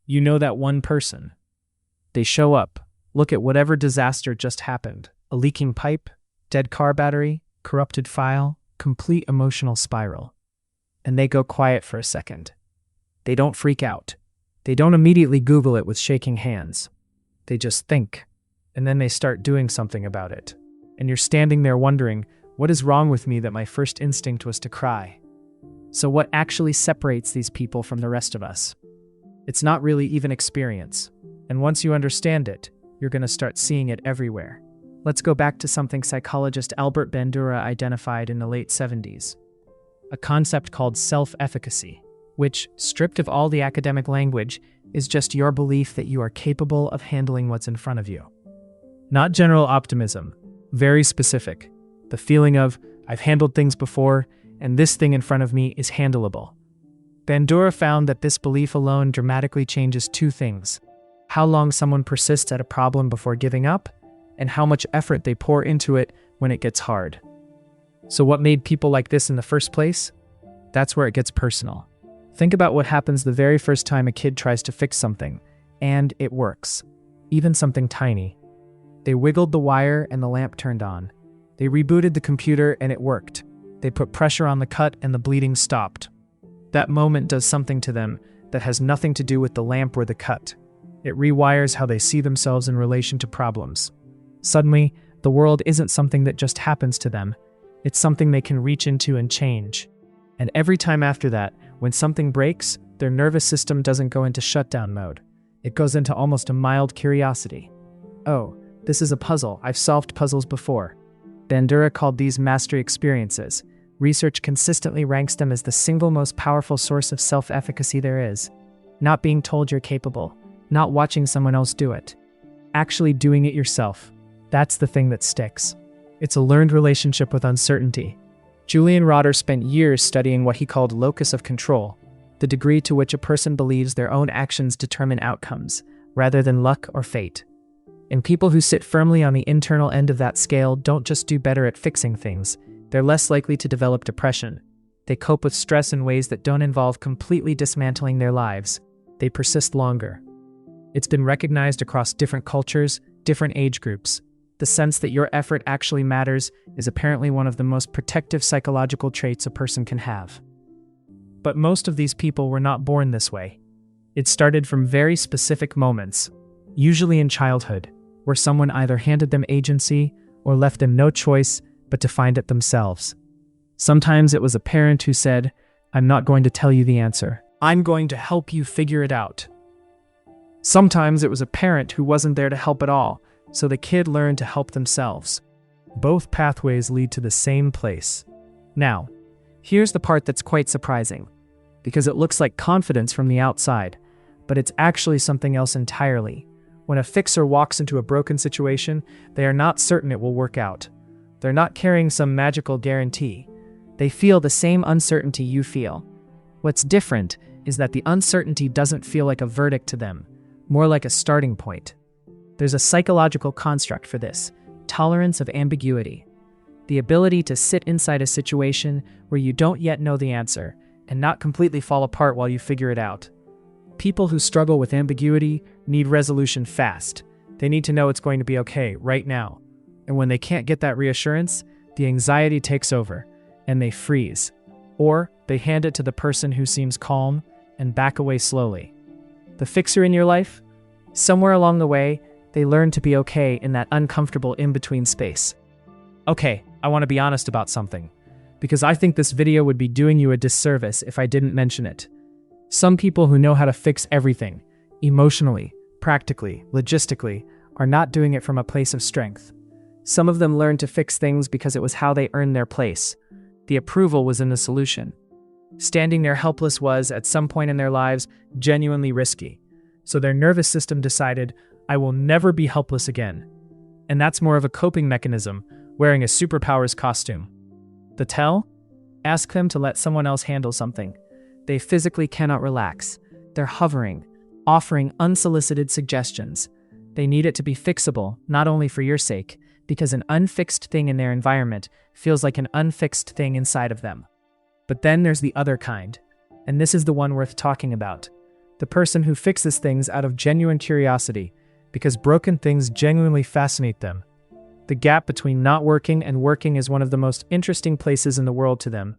You know that one person. They show up, look at whatever disaster just happened, a leaking pipe, dead car battery, corrupted file, complete emotional spiral. And they go quiet for a second. They don't freak out. They don't immediately Google it with shaking hands. They just think, and then they start doing something about it. And you're standing there wondering, what is wrong with me that my first instinct was to cry? So what actually separates these people from the rest of us? It's not really even experience. And once you understand it, you're going to start seeing it everywhere. Let's go back to something psychologist Albert Bandura identified in the late 70s. A concept called self-efficacy, which, stripped of all the academic language, is just your belief that you are capable of handling what's in front of you. Not general optimism, very specific. The feeling of, I've handled things before, and this thing in front of me is handleable. Bandura found that this belief alone dramatically changes two things: how long someone persists at a problem before giving up, and how much effort they pour into it when it gets hard. So what made people like this in the first place? That's where it gets personal. Think about what happens the very first time a kid tries to fix something, and it works. Even something tiny. They wiggled the wire and the lamp turned on. They rebooted the computer and it worked. They put pressure on the cut and the bleeding stopped. That moment does something to them that has nothing to do with the lamp or the cut. It rewires how they see themselves in relation to problems. Suddenly, the world isn't something that just happens to them. It's something they can reach into and change. And every time after that, when something breaks, their nervous system doesn't go into shutdown mode. It goes into almost a mild curiosity. Oh, this is a puzzle. I've solved puzzles before. Bandura called these mastery experiences. Research consistently ranks them as the single most powerful source of self-efficacy there is. Not being told you're capable, not watching someone else do it. Actually doing it yourself. That's the thing that sticks. It's a learned relationship with uncertainty. Julian Rotter spent years studying what he called Locus of Control, the degree to which a person believes their own actions determine outcomes, rather than luck or fate. And people who sit firmly on the internal end of that scale don't just do better at fixing things, they're less likely to develop depression. They cope with stress in ways that don't involve completely dismantling their lives. They persist longer. It's been recognized across different cultures, different age groups. The sense that your effort actually matters is apparently one of the most protective psychological traits a person can have. But most of these people were not born this way. It started from very specific moments, usually in childhood, where someone either handed them agency or left them no choice but to find it themselves. Sometimes it was a parent who said, "I'm not going to tell you the answer. I'm going to help you figure it out." Sometimes it was a parent who wasn't there to help at all, so the kid learned to help themselves. Both pathways lead to the same place. Now, here's the part that's quite surprising, because it looks like confidence from the outside, but it's actually something else entirely. When a fixer walks into a broken situation, they are not certain it will work out. They're not carrying some magical guarantee. They feel the same uncertainty you feel. What's different is that the uncertainty doesn't feel like a verdict to them, more like a starting point. There's a psychological construct for this: tolerance of ambiguity. The ability to sit inside a situation where you don't yet know the answer and not completely fall apart while you figure it out. People who struggle with ambiguity need resolution fast. They need to know it's going to be okay right now. And when they can't get that reassurance, the anxiety takes over and they freeze. Or they hand it to the person who seems calm and back away slowly. The fixer in your life? Somewhere along the way, they learn to be okay in that uncomfortable in-between space. Okay, I want to be honest about something, because I think this video would be doing you a disservice if I didn't mention it. Some people who know how to fix everything, emotionally, practically, logistically, are not doing it from a place of strength. Some of them learned to fix things because it was how they earned their place. The approval was in the solution. Standing there helpless was, at some point in their lives, genuinely risky. So their nervous system decided, I will never be helpless again. And that's more of a coping mechanism, wearing a superpowers costume. The tell? Ask them to let someone else handle something. They physically cannot relax. They're hovering, offering unsolicited suggestions. They need it to be fixable, not only for your sake, because an unfixed thing in their environment feels like an unfixed thing inside of them. But then there's the other kind, and this is the one worth talking about. The person who fixes things out of genuine curiosity, because broken things genuinely fascinate them. The gap between not working and working is one of the most interesting places in the world to them.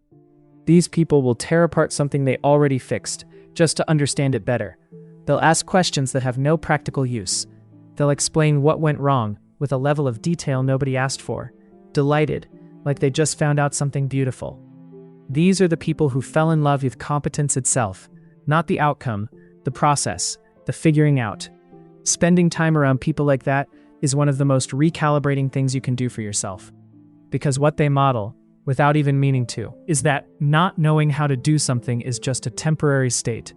These people will tear apart something they already fixed, just to understand it better. They'll ask questions that have no practical use. They'll explain what went wrong, with a level of detail nobody asked for. Delighted, like they just found out something beautiful. These are the people who fell in love with competence itself, not the outcome, the process, the figuring out. Spending time around people like that is one of the most recalibrating things you can do for yourself. Because what they model, without even meaning to, is that not knowing how to do something is just a temporary state.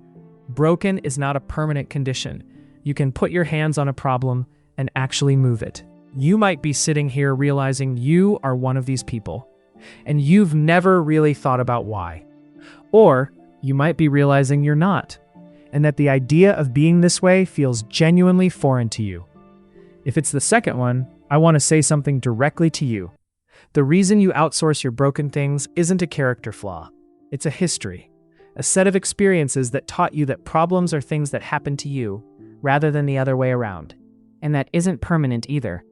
Broken is not a permanent condition. You can put your hands on a problem and actually move it. You might be sitting here realizing you are one of these people, and you've never really thought about why. Or you might be realizing you're not, and that the idea of being this way feels genuinely foreign to you. If it's the second one, I want to say something directly to you. The reason you outsource your broken things isn't a character flaw. It's a history, a set of experiences that taught you that problems are things that happen to you, rather than the other way around. And that isn't permanent either.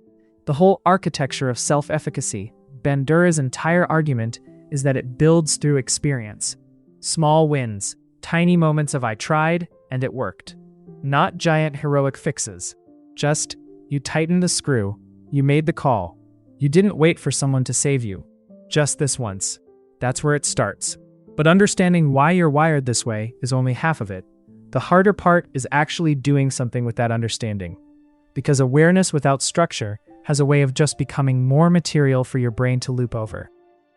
The whole architecture of self-efficacy, Bandura's entire argument, is that it builds through experience. Small wins, tiny moments of I tried, and it worked. Not giant heroic fixes. Just, you tightened the screw, you made the call. You didn't wait for someone to save you. Just this once. That's where it starts. But understanding why you're wired this way is only half of it. The harder part is actually doing something with that understanding. Because awareness without structure has a way of just becoming more material for your brain to loop over.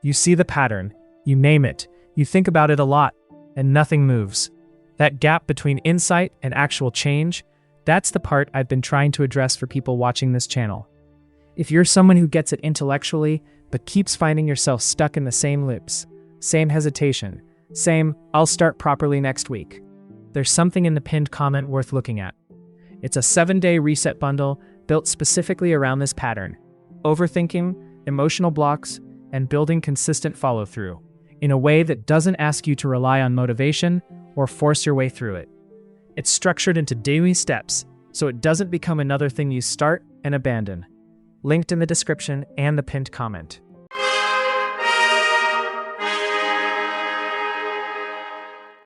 You see the pattern, you name it, you think about it a lot, and nothing moves. That gap between insight and actual change, that's the part I've been trying to address for people watching this channel. If you're someone who gets it intellectually, but keeps finding yourself stuck in the same loops, same hesitation, same, I'll start properly next week, there's something in the pinned comment worth looking at. It's a 7-day reset bundle built specifically around this pattern: overthinking, emotional blocks, and building consistent follow-through, in a way that doesn't ask you to rely on motivation or force your way through it. It's structured into daily steps, so it doesn't become another thing you start and abandon. Linked in the description and the pinned comment.